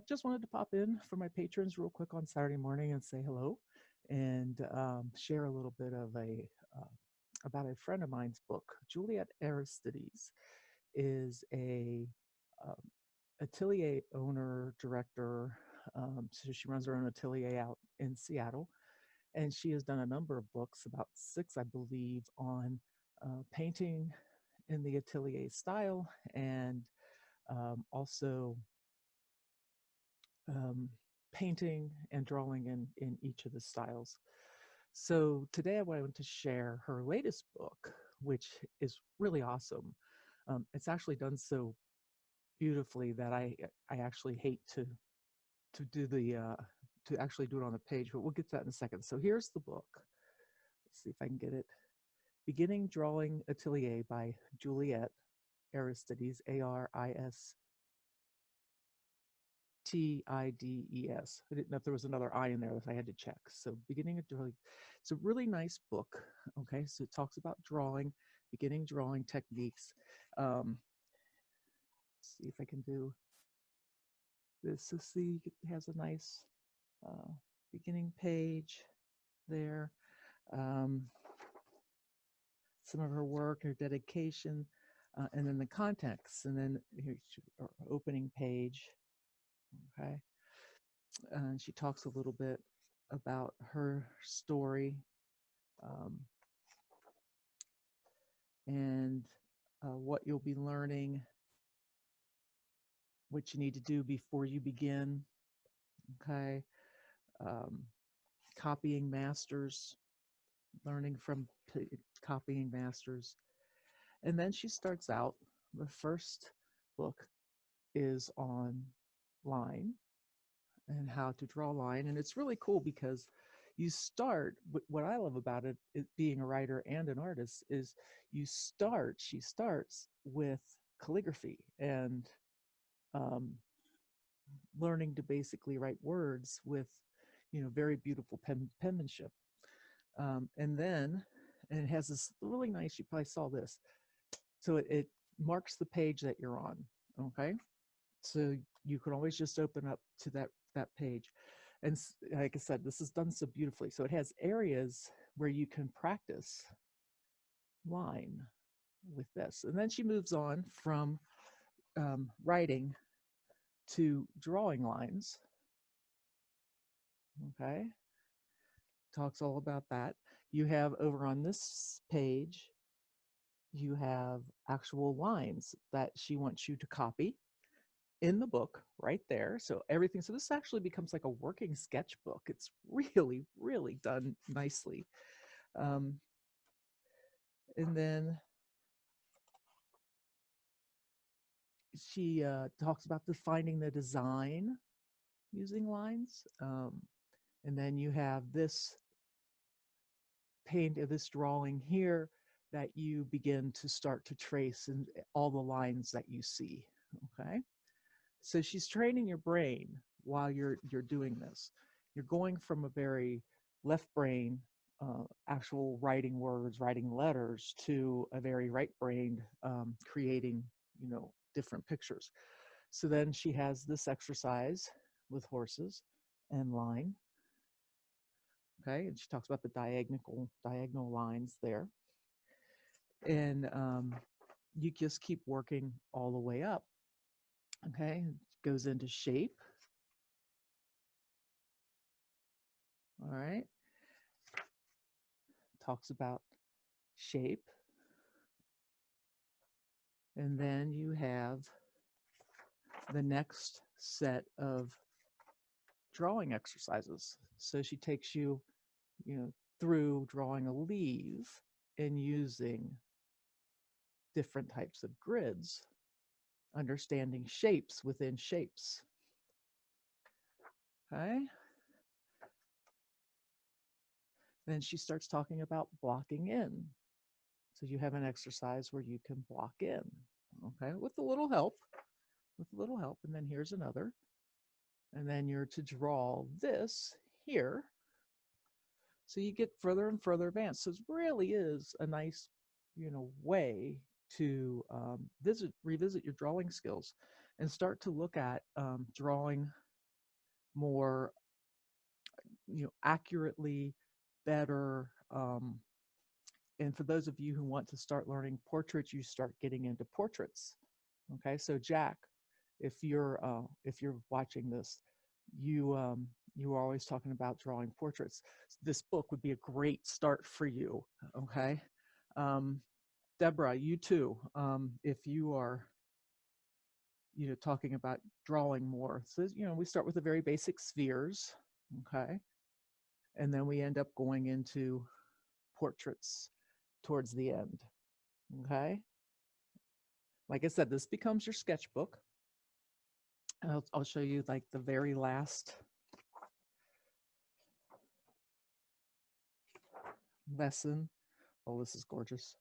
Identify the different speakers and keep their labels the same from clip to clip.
Speaker 1: Just wanted to pop in for my patrons real quick on Saturday morning and say hello and share a little bit of about a friend of mine's book. Juliette Aristides is a um, atelier owner, director. So she runs her own atelier out in Seattle, and she has done a number of books, about six, I believe, on painting in the atelier style and also um, painting and drawing in each of the styles. So today I wanted to share her latest book, which is really awesome. It's actually done so beautifully that I actually hate to do the to actually do it on the page, but we'll get to that in a second. So here's the book. Let's see if I can get it. Beginning Drawing Atelier by Juliette Aristides, Aristides. I didn't know if there was another I in there that I had to check. So beginning of drawing, it's a really nice book. Okay, so it talks about drawing, beginning drawing techniques. See if I can do this. So see, it has a nice uh, beginning page there. Um, some of her work, her dedication, and then the context, and then here's her opening page. Okay, and she talks a little bit about her story um, and what you'll be learning, what you need to do before you begin. Okay, um, copying masters, learning from copying masters, and then she starts out. The first book is on line and how to draw a line. And it's really cool because you start, what I love about it being a writer and an artist, is she starts with calligraphy and um, learning to basically write words with, very beautiful penmanship. And then, and it has this really nice, you probably saw this. So it marks the page that you're on. Okay. So you can always just open up to that page. And like I said, this is done so beautifully. So it has areas where you can practice line with this. And then she moves on from writing to drawing lines. Okay. Talks all about that. You have over on this page, you have actual lines that she wants you to copy in the book right there. So everything, so this actually becomes like a working sketchbook. It's really, really done nicely. Um, and then she talks about defining the design using lines. And then you have this this drawing here that you begin to start to trace in all the lines that you see. Okay. So she's training your brain while you're doing this. You're going from a very left brain, actual writing words, writing letters, to a very right brain, creating, different pictures. So then she has this exercise with horses and line. Okay, and she talks about the diagonal lines there, and you just keep working all the way up. Okay, it goes into shape. All right, talks about shape, and then you have the next set of drawing exercises. So she takes you, through drawing a leaf and using different types of grids, understanding shapes within shapes. Okay. Then she starts talking about blocking in. So you have an exercise where you can block in, okay, with a little help, And then here's another. And then you're to draw this here. So you get further and further advanced. So it really is a nice, way to revisit your drawing skills. and start to look at drawing more, accurately, better. And for those of you who want to start learning portraits, you start getting into portraits. Okay, so Jack, if you're watching this, you are always talking about drawing portraits. This book would be a great start for you. Okay, Deborah, you too. If you are, talking about drawing more, so we start with the very basic spheres. Okay, and then we end up going into portraits towards the end. Okay, like I said, this becomes your sketchbook. I'll show you like the very last lesson. Oh, this is gorgeous.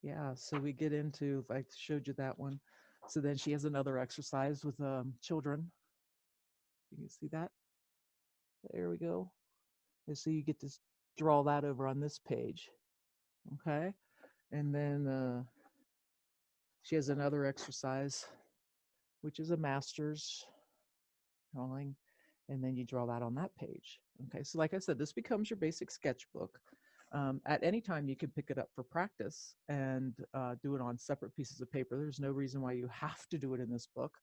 Speaker 1: Yeah, so we get into, I showed you that one. So then she has another exercise with children. You can see that. There we go. And so you get to draw that over on this page. Okay. And then she has another exercise, which is a master's drawing. And then you draw that on that page. Okay. So like I said, this becomes your basic sketchbook. At any time, you can pick it up for practice and do it on separate pieces of paper. There's no reason why you have to do it in this book,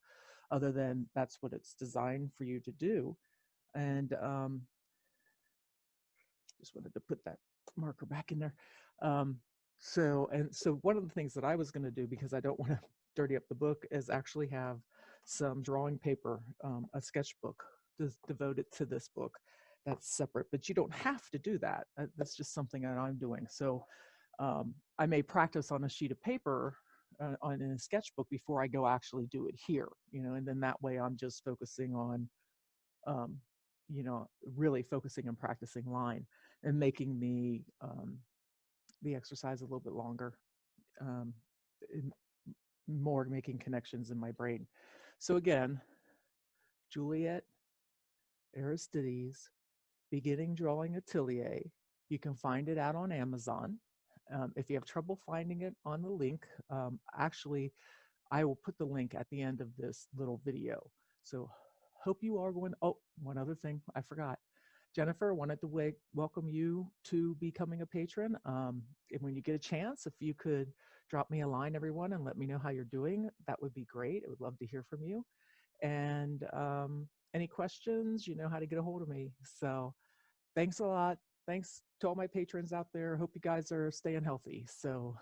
Speaker 1: other than that's what it's designed for you to do. And just wanted to put that marker back in there. So one of the things that I was going to do, because I don't want to dirty up the book, is actually have some drawing paper, a sketchbook devoted to this book. That's separate, but you don't have to do that. That's just something that I'm doing. So I may practice on a sheet of paper in a sketchbook before I go actually do it here, and then that way I'm just focusing on, really focusing and practicing line and making the exercise a little bit longer, more making connections in my brain. So again, Juliette Aristides, Beginning Drawing Atelier. You can find it out on Amazon. If you have trouble finding it on the link, actually, I will put the link at the end of this little video. So hope you are going. Oh, one other thing I forgot. Jennifer, wanted to welcome you to becoming a patron. And when you get a chance, if you could drop me a line, everyone, and let me know how you're doing, that would be great. I would love to hear from you. And any questions, you know how to get a hold of me. So thanks a lot. Thanks to all my patrons out there. Hope you guys are staying healthy. So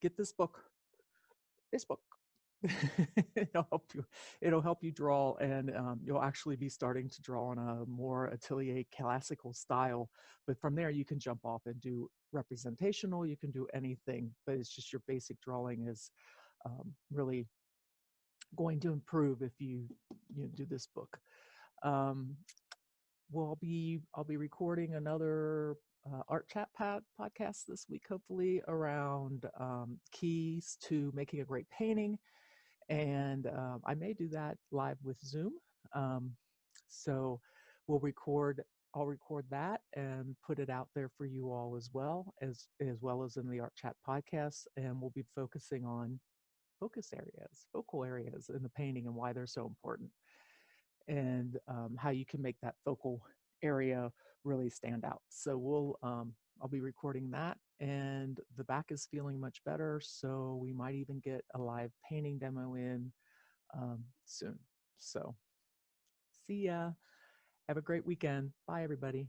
Speaker 1: get this book. It'll help you draw, and you'll actually be starting to draw in a more Atelier classical style. But from there, you can jump off and do representational. You can do anything, but it's just your basic drawing is really going to improve if you do this book. I'll be recording another art chat podcast this week, hopefully around keys to making a great painting, and I may do that live with Zoom. So I'll record that and put it out there for you all as well as in the art chat podcast, and we'll be focusing on focal areas in the painting and why they're so important, and how you can make that focal area really stand out. So I'll be recording that, and the back is feeling much better, so we might even get a live painting demo in soon. So see ya. Have a great weekend. Bye, everybody.